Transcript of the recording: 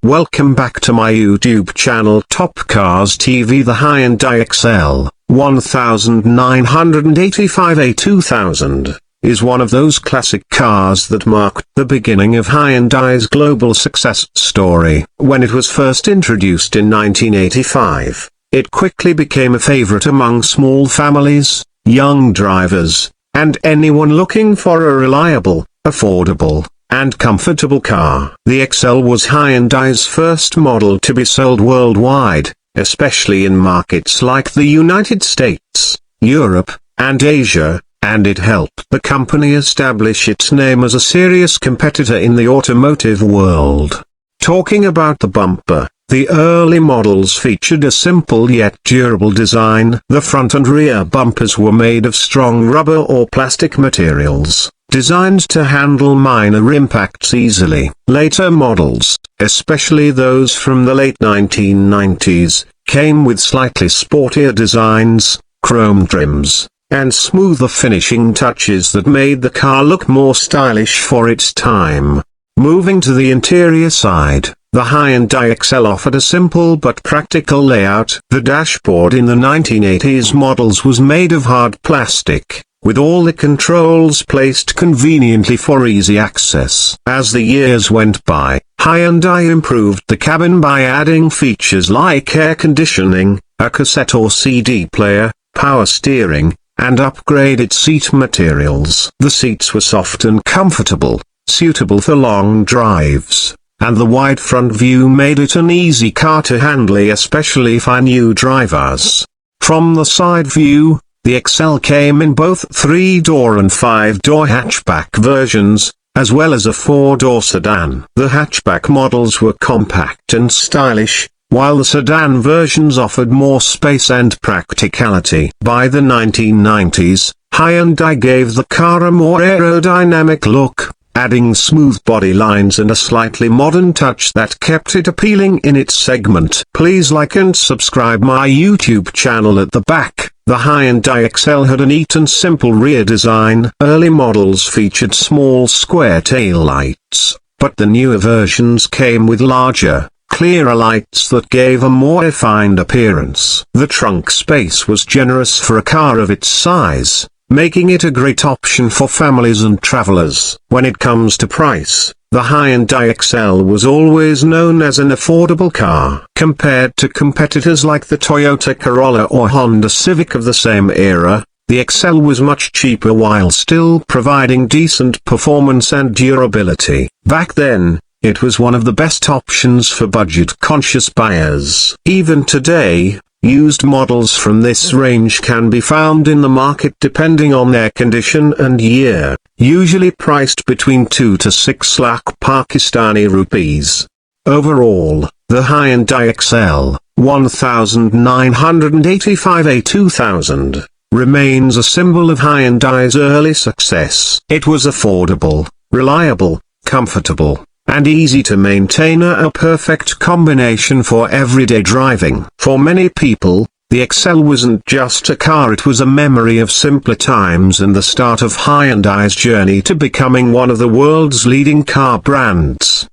Welcome back to my YouTube channel Top Cars TV. The Hyundai Excel 1985 2000 is one of those classic cars that marked the beginning of Hyundai's global success story. When it was first introduced in 1985, it quickly became a favorite among small families, young drivers, and anyone looking for a reliable, affordable, and comfortable car. The Excel was Hyundai's first model to be sold worldwide, especially in markets like the United States, Europe, and Asia, and it helped the company establish its name as a serious competitor in the automotive world. Talking about the bumper, the early models featured a simple yet durable design. The front and rear bumpers were made of strong rubber or plastic materials, designed to handle minor impacts easily. Later models, especially those from the late 1990s, came with slightly sportier designs, chrome trims, and smoother finishing touches that made the car look more stylish for its time. Moving to the interior side, the Hyundai Excel offered a simple but practical layout. The dashboard in the 1980s models was made of hard plastic, with all the controls placed conveniently for easy access. As the years went by, Hyundai improved the cabin by adding features like air conditioning, a cassette or CD player, power steering, and upgraded seat materials. The seats were soft and comfortable, suitable for long drives, and the wide front view made it an easy car to handle, especially for new drivers. From the side view, the Excel came in both 3-door and 5-door hatchback versions, as well as a 4-door sedan. The hatchback models were compact and stylish, while the sedan versions offered more space and practicality. By the 1990s, Hyundai gave the car a more aerodynamic look, adding smooth body lines and a slightly modern touch that kept it appealing in its segment. Please like and subscribe my YouTube channel. At the back, the Hyundai Excel had a neat and simple rear design. Early models featured small square tail lights, but the newer versions came with larger, clearer lights that gave a more refined appearance. The trunk space was generous for a car of its size, making it a great option for families and travelers. When it comes to price, the Hyundai Excel was always known as an affordable car. Compared to competitors like the Toyota Corolla or Honda Civic of the same era, the Excel was much cheaper while still providing decent performance and durability. Back then, it was one of the best options for budget-conscious buyers. Even today, used models from this range can be found in the market depending on their condition and year, usually priced between 2 to 6 lakh Pakistani rupees. Overall, the Hyundai Excel 1985 2000 remains a symbol of Hyundai's early success. It was affordable, reliable, comfortable, and easy to maintain, a perfect combination for everyday driving. For many people, the Excel wasn't just a car, it was a memory of simpler times and the start of Hyundai's journey to becoming one of the world's leading car brands.